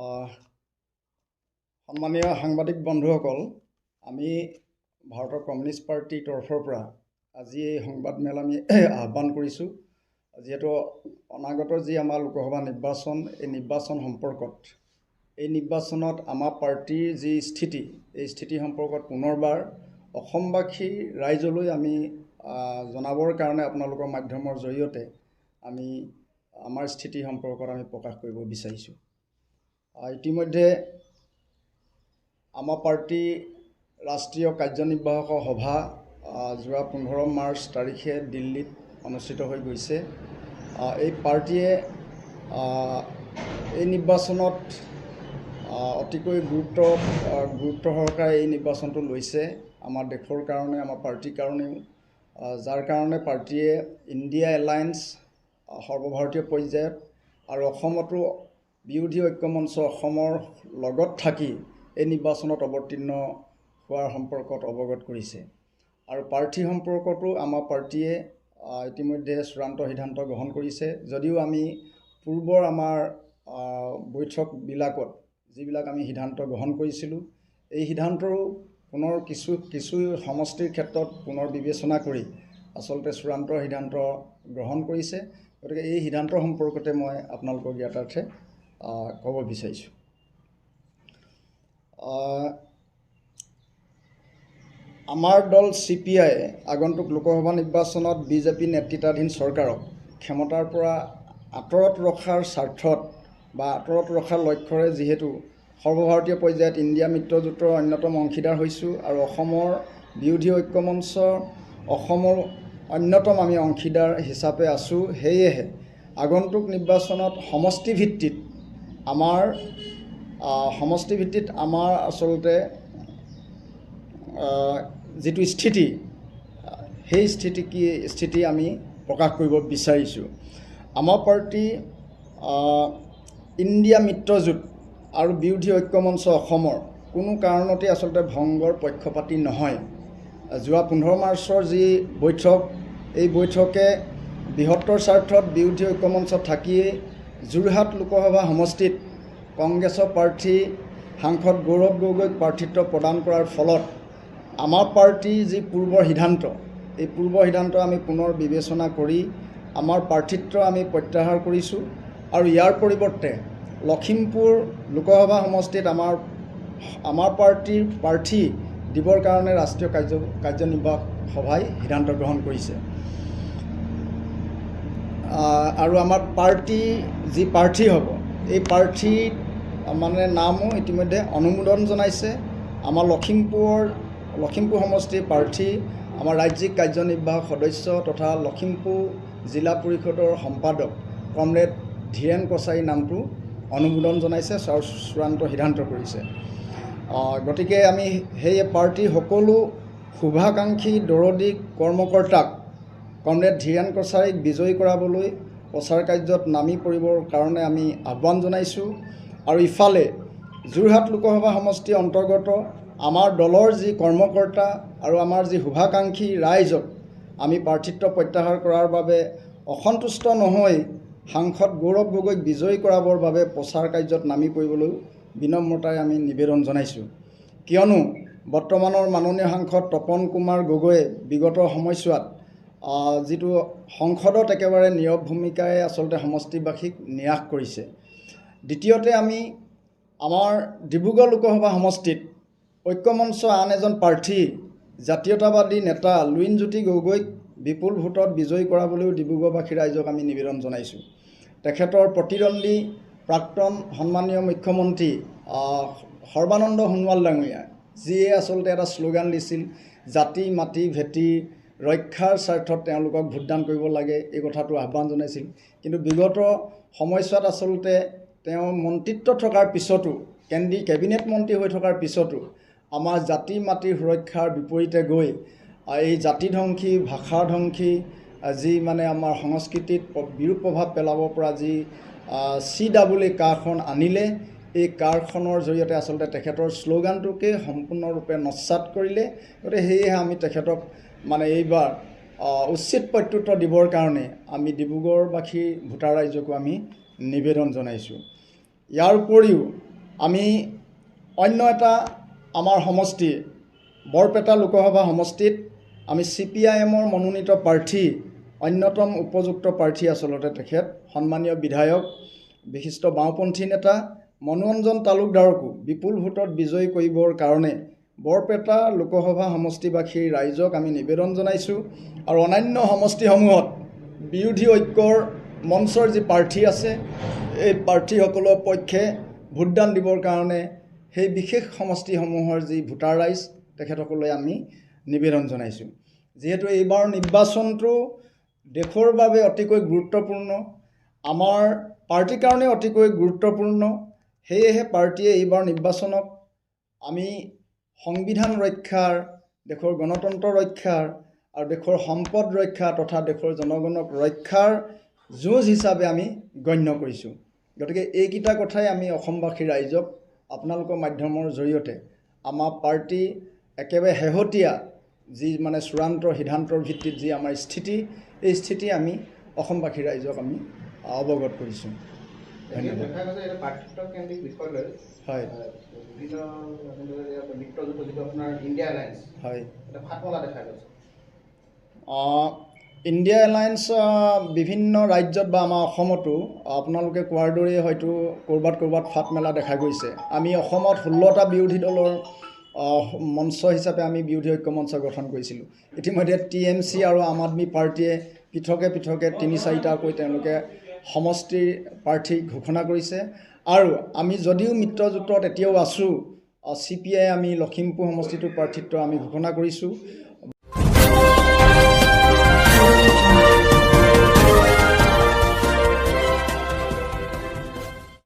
আহ, সন্মানীয় সাংবাদিক বন্ধুসকল, আমি ভাৰতৰ কমিউনিষ্ট পাৰ্টিৰ তৰফৰ পৰা আজি এই সংবাদমেল আমি আহ্বান কৰিছোঁ। যিহেতু অনাগত যি আমাৰ লোকসভা নিৰ্বাচন, এই নিৰ্বাচন সম্পৰ্কত এই নিৰ্বাচনত আমাৰ পাৰ্টিৰ যি স্থিতি, এই স্থিতি সম্পৰ্কত পুনৰবাৰ অসমবাসী ৰাইজলৈ আমি জনাবৰ কাৰণে আপোনালোকৰ মাধ্যমৰ জৰিয়তে আমি আমাৰ স্থিতি সম্পৰ্কত আমি প্ৰকাশ কৰিব বিচাৰিছোঁ। ইতিমধ্যে আমাৰ পাৰ্টি ৰাষ্ট্ৰীয় কাৰ্যনিৰ্বাহকৰ সভা যোৱা 15 মাৰ্চ তাৰিখে দিল্লীত অনুষ্ঠিত হৈ গৈছে। এই পাৰ্টিয়ে এই নিৰ্বাচনত অতিকৈ গুৰুত্ব সহকাৰে এই নিৰ্বাচনটো লৈছে আমাৰ দেশৰ কাৰণে, আমাৰ পাৰ্টিৰ কাৰণেও, যাৰ কাৰণে পাৰ্টিয়ে ইণ্ডিয়া এলায়েন্স সৰ্বভাৰতীয় পৰ্যায়ত আৰু অসমতো বিৰোধী ঐক্যমঞ্চ অসমৰ লগত থাকি এই নিৰ্বাচনত অৱতীৰ্ণ হোৱাৰ সম্পৰ্কত অৱগত কৰিছে। আৰু প্ৰাৰ্থী সম্পৰ্কতো আমাৰ পাৰ্টিয়ে ইতিমধ্যে চূড়ান্ত সিদ্ধান্ত গ্ৰহণ কৰিছে। যদিও আমি পূৰ্বৰ আমাৰ বৈঠকবিলাকত যিবিলাক আমি সিদ্ধান্ত গ্ৰহণ কৰিছিলোঁ, এই সিদ্ধান্তৰো পুনৰ কিছু সমষ্টিৰ ক্ষেত্ৰত পুনৰ বিবেচনা কৰি আচলতে চূড়ান্ত সিদ্ধান্ত গ্ৰহণ কৰিছে। গতিকে এই সিদ্ধান্ত সম্পৰ্কতে মই আপোনালোকৰ জ্ঞাতাৰ্থে ক'ব বিচাৰিছোঁ। আমাৰ দল CPI আগন্তুক লোকসভা নিৰ্বাচনত BJP নেতৃত্বাধীন চৰকাৰক ক্ষমতাৰ পৰা আঁতৰত ৰখাৰ স্বাৰ্থত বা আঁতৰত ৰখাৰ লক্ষ্যৰে যিহেতু সৰ্বভাৰতীয় পৰ্যায়ত ইণ্ডিয়া মিত্ৰজোঁটৰ অন্যতম অংশীদাৰ হৈছোঁ আৰু অসমৰ বিৰোধী ঐক্যমঞ্চ অসমৰ অন্যতম আমি অংশীদাৰ হিচাপে আছোঁ, সেয়েহে আগন্তুক নিৰ্বাচনত সমষ্টি ভিত্তিত আমাৰ আচলতে যিটো স্থিতি, সেই স্থিতি আমি প্ৰকাশ কৰিব বিচাৰিছোঁ। আমাৰ পাৰ্টি ইণ্ডিয়া মিত্ৰজোঁট আৰু বিৰোধী ঐক্যমঞ্চ অসমৰ কোনো কাৰণতে আচলতে ভংগৰ পক্ষপাতী নহয়। যোৱা 15 মাৰ্চৰ যি বৈঠক, এই বৈঠকে বৃহত্তৰ স্বাৰ্থত বিৰোধী ঐক্যমঞ্চত থাকিয়েই যোৰহাট লোকসভা সমষ্টিত কংগ্ৰেছৰ প্ৰাৰ্থী সাংসদ গৌৰৱ গগৈক প্ৰাৰ্থিত্ব প্ৰদান কৰাৰ ফলত আমাৰ পাৰ্টিৰ যি পূৰ্বৰ সিদ্ধান্ত, এই পূৰ্বৰ সিদ্ধান্ত আমি পুনৰ বিবেচনা কৰি আমাৰ প্ৰাৰ্থিত্ব আমি প্ৰত্যাহাৰ কৰিছোঁ আৰু ইয়াৰ পৰিৱৰ্তে লখিমপুৰ লোকসভা সমষ্টিত আমাৰ পাৰ্টিৰ প্ৰাৰ্থী দিবৰ কাৰণে ৰাষ্ট্ৰীয় কাৰ্যনিৰ্বাহক সভাই সিদ্ধান্ত গ্ৰহণ কৰিছে। আৰু আমাৰ পাৰ্টি যি প্ৰাৰ্থী হ'ব, এই প্ৰাৰ্থীৰ নামো ইতিমধ্যে অনুমোদন জনাইছে। আমাৰ লখিমপুৰ সমষ্টিৰ প্ৰাৰ্থী আমাৰ ৰাজ্যিক কাৰ্যনিৰ্বাহক সদস্য তথা লখিমপুৰ জিলা পৰিষদৰ সম্পাদক কমৰেড ধীৰেন কছাৰী নামটো অনুমোদন জনাইছে, চূড়ান্ত সিদ্ধান্ত কৰিছে। গতিকে আমি সেই পাৰ্টিৰ সকলো শুভাকাংক্ষী দৰদী কৰ্মকৰ্তাক কমৰেড ধীৰেন কছাৰীক বিজয়ী কৰাবলৈ প্ৰচাৰ কাৰ্যত নামি পৰিবৰ কাৰণে আমি আহ্বান জনাইছোঁ। আৰু ইফালে যোৰহাট লোকসভা সমষ্টিৰ অন্তৰ্গত আমাৰ দলৰ যি কৰ্মকৰ্তা আৰু আমাৰ যি শুভাকাংক্ষী ৰাইজক আমি প্ৰাৰ্থিত্ব প্ৰত্যাহাৰ কৰাৰ বাবে অসন্তুষ্ট নহৈ সাংসদ গৌৰৱ গগৈক বিজয়ী কৰাবৰ বাবে প্ৰচাৰ কাৰ্যত নামি পৰিবলৈ বিনম্ৰতাৰে আমি নিবেদন জনাইছোঁ। কিয়নো বৰ্তমানৰ মাননীয় সাংসদ তপন কুমাৰ গগৈয়ে বিগত সময়ছোৱাত যিটো সংসদত একেবাৰে নীৰৱ ভূমিকাৰে আচলতে সমষ্টিবাসীক নিৰাশ কৰিছে। দ্বিতীয়তে আমি আমাৰ ডিব্ৰুগড় লোকসভা সমষ্টিত ঐক্যমঞ্চ আন এজন প্ৰাৰ্থী জাতীয়তাবাদী নেতা লুইনজ্যোতি গগৈক বিপুল ভোটত বিজয়ী কৰাবলৈও ডিব্ৰুগড়বাসী ৰাইজক আমি নিবেদন জনাইছোঁ। তেখেতৰ প্ৰতিদ্বন্দ্বী প্ৰাক্তন সন্মানীয় মুখ্যমন্ত্ৰী সৰ্বানন্দ সোণোৱাল ডাঙৰীয়া, যিয়ে আচলতে এটা শ্লোগান দিছিল, জাতি মাটি ভেটি ৰক্ষাৰ স্বাৰ্থত তেওঁলোকক ভোটদান কৰিব লাগে, এই কথাটো আহ্বান জনাইছিল। কিন্তু বিগত সময়ছোৱাত আচলতে তেওঁ মন্ত্ৰিত্ব থকাৰ পিছতো, কেবিনেট মন্ত্ৰী হৈ থকাৰ পিছতো আমাৰ জাতি মাটিৰ সুৰক্ষাৰ বিপৰীতে গৈ এই জাতিধ্বংসী, ভাষাধ্বংসী যি আমাৰ সংস্কৃতিত বিৰূপ প্ৰভাৱ পেলাব পৰা যি CAA কাৰখন আনিলে, এই কাৰখনৰ জৰিয়তে আচলতে তেখেতৰ শ্লোগানটোকে সম্পূৰ্ণৰূপে নস্যাৎ কৰিলে। গতিকে সেয়েহে আমি তেখেতক এইবাৰ উচিত প্ৰত্যুত্তৰ দিবৰ কাৰণে আমি ডিব্ৰুগড়বাসী ভোটাৰ ৰাইজকো আমি নিবেদন জনাইছোঁ। ইয়াৰ উপৰিও আমি অন্য এটা আমাৰ সমষ্টি বৰপেটা লোকসভা সমষ্টিত আমি CPIMৰ মনোনীত প্ৰাৰ্থী অন্যতম উপযুক্ত প্ৰাৰ্থী আচলতে তেখেত সন্মানীয় বিধায়ক বিশিষ্ট বাওঁপন্থী নেতা মনোৰঞ্জন তালুকদাৰকো বিপুল ভোটত বিজয়ী কৰিবৰ কাৰণে বৰপেটা লোকসভা সমষ্টিবাসীৰ ৰাইজক আমি নিবেদন জনাইছোঁ আৰু অন্যান্য সমষ্টিসমূহত বিৰোধী ঐক্যৰ মঞ্চৰ যি প্ৰাৰ্থী আছে এই প্ৰাৰ্থীসকলৰ পক্ষে ভোটদান দিবৰ কাৰণে সেই বিশেষ সমষ্টিসমূহৰ যি ভোটাৰ ৰাইজ তেখেতসকলে আমি নিবেদন জনাইছোঁ যিহেতু এইবাৰ নিৰ্বাচনটো দেশৰ বাবে অতিকৈ গুৰুত্বপূৰ্ণ আমাৰ পাৰ্টিৰ কাৰণে অতিকৈ গুৰুত্বপূৰ্ণ সেয়েহে পাৰ্টিয়ে এইবাৰ নিৰ্বাচনক আমি সংবিধান ৰক্ষাৰ দেশৰ গণতন্ত্ৰ ৰক্ষাৰ আৰু দেশৰ সম্পদ ৰক্ষা তথা দেশৰ জনগণক ৰক্ষাৰ যুঁজ হিচাপে আমি গণ্য কৰিছোঁ গতিকে এইকেইটা কথাই আমি অসমবাসী ৰাইজক আপোনালোকৰ মাধ্যমৰ জৰিয়তে আমাৰ পাৰ্টি একেবাৰে শেহতীয়া যি মানে চূড়ান্ত সিদ্ধান্তৰ ভিত্তিত যি আমাৰ স্থিতি এই স্থিতি আমি অসমবাসী ৰাইজক আমি অৱগত কৰিছোঁ ধন্যবাদ হয় হয় ইণ্ডিয়া এলায়েন্স বিভিন্ন ৰাজ্যত বা আমাৰ অসমতো আপোনালোকে কোৱাৰ দৰেই হয়তো ক'ৰবাত ফাট মেলা দেখা গৈছে আমি অসমত 16টা বিৰোধী দলৰ মঞ্চ হিচাপে আমি বিৰোধী ঐক্য মঞ্চ গঠন কৰিছিলোঁ ইতিমধ্যে TMC আৰু আম আদমি পাৰ্টিয়ে পৃথকে 3-4টাকৈ তেওঁলোকে সমষ্টিৰ প্ৰাৰ্থী ঘোষণা কৰিছে আৰু আমি যদিও মিত্ৰজোঁটত এতিয়াও আছোঁ CPI আমি লখিমপুৰ সমষ্টিটোৰ প্ৰাৰ্থিত্ব আমি ঘোষণা কৰিছোঁ